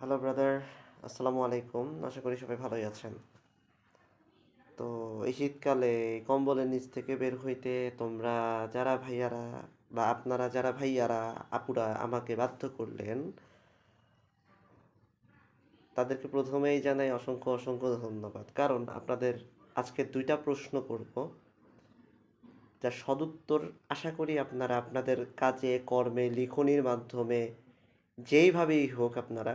Hello brother, আসসালামু আলাইকুম। আশা করি সবাই ভালোই আছেন। তো এই শীতকালে কম্বলের নিচ থেকে বের হইতে তোমরা যারা ভাইয়ারা বা আপনারা যারা ভাইয়ারা আপুরা আমাকে বাধ্য করলেন, তাদেরকে প্রথমেই জানাই অসংখ্য অসংখ্য ধন্যবাদ। কারণ আপনাদের আজকে 2টা প্রশ্ন করব, যার সদুত্তর আশা করি আপনারা আপনাদের কাজে, কর্মে, লিখনির মাধ্যমে যেইভাবেই হোক আপনারা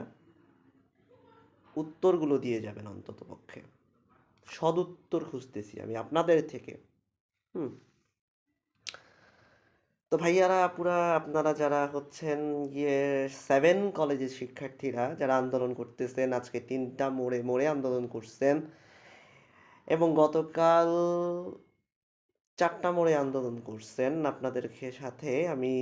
উত্তরগুলো দিয়ে যাবেন অন্ততপক্ষে। সদুত্তর খুঁজতেছি আমি আপনাদের থেকে। হুম। তো ভাইয়ারা আপুরা আপনারা যারা হচ্ছেন গিয়ে 7 কলেজের শিক্ষার্থীরা যারা আন্দোলন করতেছেন, আজকে 3টা মোড়ে মোড়ে আন্দোলন করছেন এবং গতকাল 4টা মোড়ে আন্দোলন করছেন, আপনাদেরকে সাথে আমি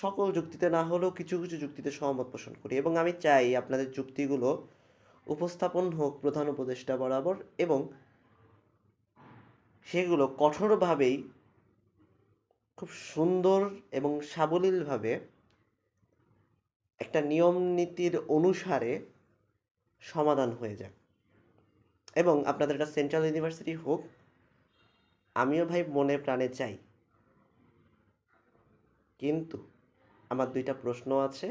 সকল যুক্তিতে না হলেও কিছু কিছু যুক্তিতে সহমত পোষণ করি এবং আমি চাই আপনাদের যুক্তিগুলো উপস্থাপন হোক প্রধান উপদেষ্টা বরাবর এবং সেগুলো কঠোরভাবেই খুব সুন্দর এবং সাবলীলভাবে একটা নিয়ম নীতির অনুসারে সমাধান হয়ে যাক এবং আপনাদের একটা সেন্ট্রাল ইউনিভার্সিটি হোক, আমিও ভাই মনে প্রাণে চাই। কিন্তু আমার 2টা প্রশ্ন আছে,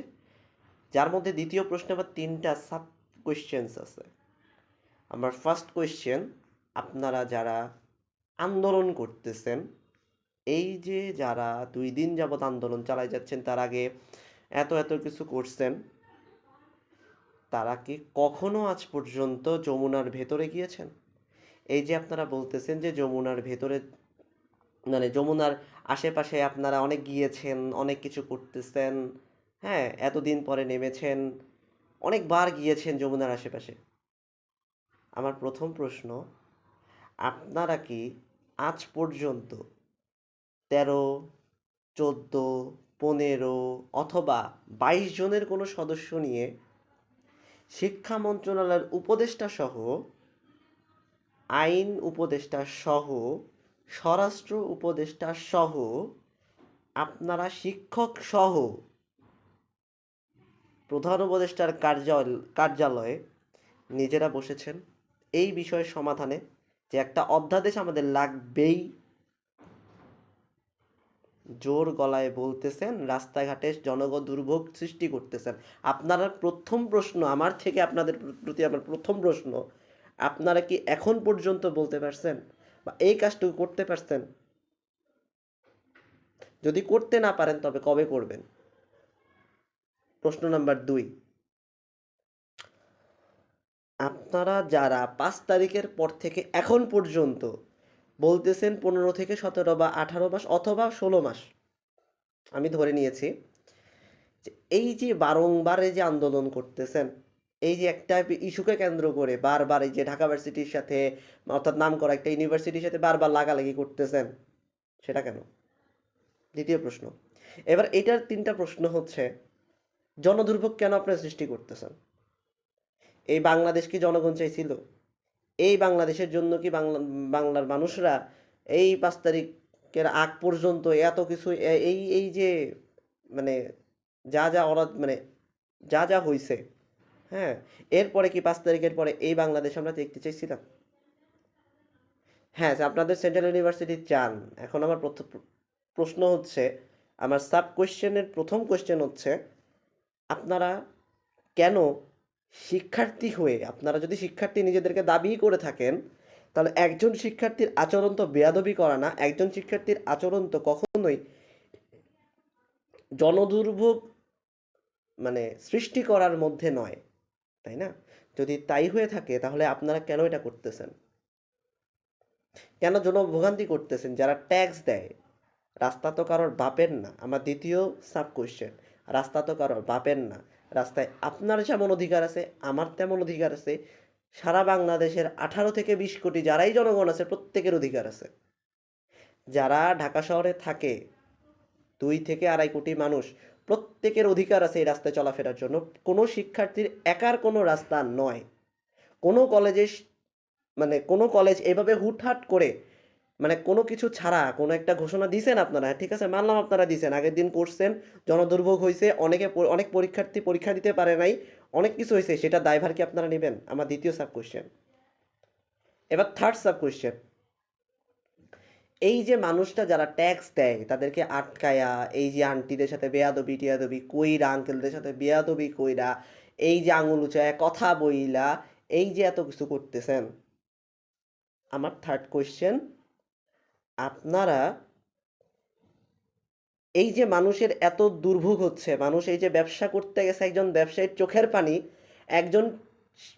যার মধ্যে দ্বিতীয় প্রশ্নে আবার 3টা সাব কোয়েশ্চেন্স আছে। আমার ফার্স্ট কোয়েশ্চেন, আপনারা যারা আন্দোলন করতেছেন, এই যে যারা 2 দিন যাবৎ আন্দোলন চালায় যাচ্ছেন, তার আগে এত এত কিছু করছেন, তারা কি কখনো আজ পর্যন্ত যমুনার ভেতরে গিয়েছেন? এই যে আপনারা বলতেছেন যে যমুনার ভেতরে মানে যমুনার আশেপাশে আপনারা অনেক গিয়েছেন, অনেক কিছু করতেছেন, হ্যাঁ, এতদিন পরে নেমেছেন, অনেকবার গিয়েছেন যমুনার আশেপাশে। আমার প্রথম প্রশ্ন, আপনারা কি আজ পর্যন্ত 13, 14, 15 অথবা 22 জনের কোনো সদস্য নিয়ে শিক্ষা মন্ত্রণালয়ের উপদেষ্টা সহ, আইন উপদেষ্টা সহ, স্বরাষ্ট্র উপদেষ্টা সহ, আপনারা শিক্ষক সহ প্রধান উপদেষ্টার কার্যালয়ে নিজেরা বসেছেন এই বিষয়ের সমাধানে, যে একটা অধ্যাদেশ আমাদের লাগবেই, জোর গলায় বলতেছেন, রাস্তাঘাটে জনগণ দুর্ভোগ সৃষ্টি করতেছেন? আপনারা প্রথম প্রশ্ন আমার থেকে, আপনাদের প্রতি আমার প্রথম প্রশ্ন, আপনারা কি এখন পর্যন্ত বলতে পারছেন বা এই কাজটুকু করতে পারছেন? যদি করতে না পারেন তবে কবে করবেন? প্রশ্ন নাম্বার 2, আপনারা যারা 5 তারিখের পর থেকে এখন পর্যন্ত বলতেছেন 15 থেকে 17 বা 18 মাস অথবা 16 মাস, আমি ধরে নিয়েছি যে এই যে বারংবার এই যে আন্দোলন করতেছেন, এই যে একটা ইস্যুকে কেন্দ্র করে বারবার এই যে ঢাকা ভার্সিটির সাথে, অর্থাৎ নাম করা একটা ইউনিভার্সিটির সাথে বারবার লাগালাগি করতেছেন, সেটা কেন? দ্বিতীয় প্রশ্ন। এবার এটার 3টা প্রশ্ন হচ্ছে, জনদুর্ভোগ কেন আপনারা সৃষ্টি করতেছেন? এই বাংলাদেশ কি জনগণ চাইছিল? এই বাংলাদেশের জন্য কি বাংলার মানুষরা এই 5 তারিখের আগ পর্যন্ত এত কিছু এই এই যে মানে যা যা ওরা মানে যা যা হয়েছে, হ্যাঁ, এরপরে কি 5 তারিখের পরে এই বাংলাদেশ আমরা দেখতে চাইছিলাম? হ্যাঁ, আপনাদের সেন্ট্রাল ইউনিভার্সিটি চান। এখন আমার প্রশ্ন হচ্ছে, আমার সাব কোয়েশ্চেনের প্রথম কোয়েশ্চেন হচ্ছে, আপনারা কেন শিক্ষার্থী হয়ে, আপনারা যদি শিক্ষার্থী নিজেদেরকে দাবি করে থাকেন, তাহলে একজন শিক্ষার্থীর আচরণ তো বেয়াদবি করা না, একজন শিক্ষার্থীর আচরণ তো কখনোই জনদুর্ভোগ সৃষ্টি করার মধ্যে নয়, তাই না? যদি তাই হয়ে থাকে তাহলে আপনারা কেন এটা করতেছেন? কেন জনভোগান্তি করতেছেন? যারা ট্যাক্স দেয়, রাস্তা তো কারোর বাপের না। আমার দ্বিতীয় সাব কোয়েশ্চেন, রাস্তা তো কারোর বাপের না। রাস্তায় আপনার যেমন অধিকার আছে, আমার তেমন অধিকার আছে, সারা বাংলাদেশের 18 থেকে 20 কোটি যারাই জনগণ আছে প্রত্যেকের অধিকার আছে। যারা ঢাকা শহরে থাকে 2 থেকে 2.5 কোটি মানুষ, প্রত্যেকের অধিকার আছে এই রাস্তায় চলাফেরার জন্য। কোনো শিক্ষার্থীর একার কোনো রাস্তা নয়। কোনো কলেজে কোনো কলেজ এভাবে হুটহাট করে মানে কোনো কিছু ছাড়া কোনো একটা ঘোষণা দিছেন আপনারা, ঠিক আছে মানলাম আপনারা দিছেন, আগের দিন করছেন, জনদুর্ভোগ হইছে, অনেক পরীক্ষার্থী পরীক্ষা দিতে পারে নাই, অনেক কিছু হয়েছে, সেটা দায়ভার কি আপনারা নেবেন? আমার দ্বিতীয় সাব কোয়েশ্চেন। এবার থার্ড সাব কোয়েশ্চেন, এই যে মানুষটা যারা ট্যাক্স দেয় তাদেরকে আটকায়া, এই যে আন্টিদের সাথে বেয়াদবি টিয়াদবি কইরা, আঙ্কেলদের সাথে বেয়াদবি কইরা, এই যে আঙুল উঁচায় কথা বইলা, এই যে এত কিছু করতেছেন, আমার থার্ড কোয়েশ্চেন, আপনারা এই যে মানুষের এত দুর্ভোগ হচ্ছে, মানুষ এই যে ব্যবসা করতে গেছে, একজন ব্যবসায়ীর চোখের পানি, একজন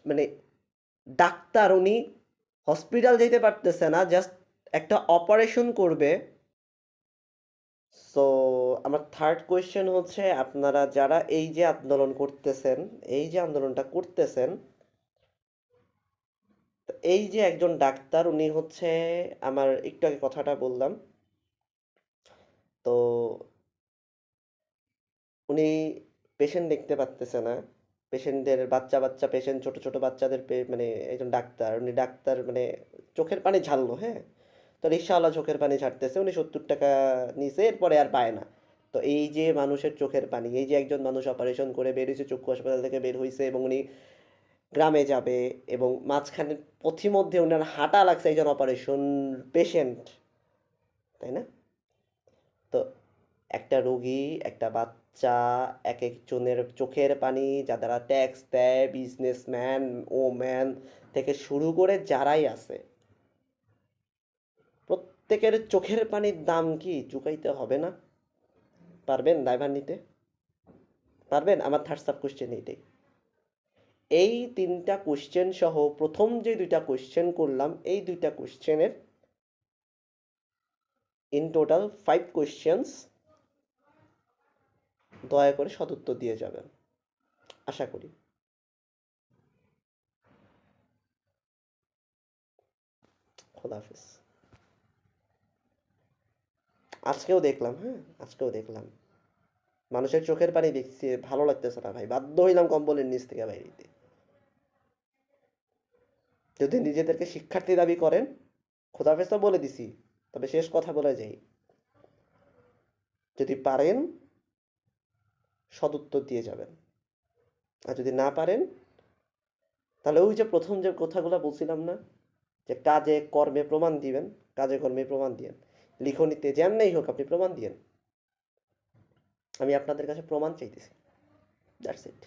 মানে ডাক্তার, উনি হসপিটাল যেতে পারতেছে না, জাস্ট একটা অপারেশন করবে। সো আমার থার্ড কোয়েশ্চেন হচ্ছে, আপনারা যারা এই যে আন্দোলন করতেছেন, এই যে আন্দোলনটা করতেছেন, এই যে একজন ডাক্তার, উনি হচ্ছে, আমার একটু আগে কথাটা বললাম, তো উনি পেশেন্ট দেখতে পারতেছে না, পেশেন্টদের বাচ্চা বাচ্চা পেশেন্ট, ছোট ছোট বাচ্চাদের মানে একজন ডাক্তার, উনি ডাক্তার মানে চোখের পানি ঝারলো, হ্যাঁ, তো রিক্সাওয়ালা চোখের পানি ছাড়তেছে, উনি 70 টাকা নিছে, এরপরে আর পায় না। তো এই যে মানুষের চোখের পানি, এই যে একজন মানুষ অপারেশন করে বের হয়েছে, চক্ষু হাসপাতাল থেকে বের হয়েছে, এবং উনি গ্রামে যাবে, এবং মাঝখানে পথিমধ্যে ওনার হাঁটা লাগছে একজন অপারেশন পেশেন্ট, তাই না? তো একটা রোগী, একটা বাচ্চা, এক একজনের চোখের পানি, যারা ট্যাক্স দেয়, বিজনেসম্যান, ওম্যান থেকে শুরু করে যারাই আছে, প্রত্যেকের চোখের পানির দাম কি চুকাইতে হবে না? পারবেন দায়ভার নিতে? পারবেন? আমার থার্ড সাব কোশ্চেন এইটাই। এই তিনটা কোশ্চেন সহ প্রথম যে দুইটা কোশ্চেন করলাম, এই দুইটা কোশ্চেনের ইন টোটাল 5 কোশ্চেন্স, দয়া করে সদুত্তর দিয়ে যাবেন, আশা করি। খোদা হাফেজ। আজকেও দেখলাম, হ্যাঁ, আজকেও দেখলাম মানুষের চোখের পানি দেখছি, ভালো লাগতেছে না ভাই, বাধ্য হইলাম কম্বলের নিচ থেকে বাইরে দিতে। যদি নিজেদেরকে শিক্ষার্থী দাবি করেন, খোদা হাফেজ তো বলে দিছি, তবে শেষ কথা বলে যাই, যদি পারেন সদুত্তর দিয়ে যাবেন, আর যদি না পারেন, তাহলে ওই যে প্রথম যে কথাগুলো বলছিলাম না, যে কাজে কর্মে প্রমাণ দিবেন, কাজে কর্মে প্রমাণ দিয়েন, লিখনিতে যেমনেই হোক আপনি প্রমাণ দিয়েন, আমি আপনাদের কাছে প্রমাণ চাইতেছি, দ্যাটস ইট।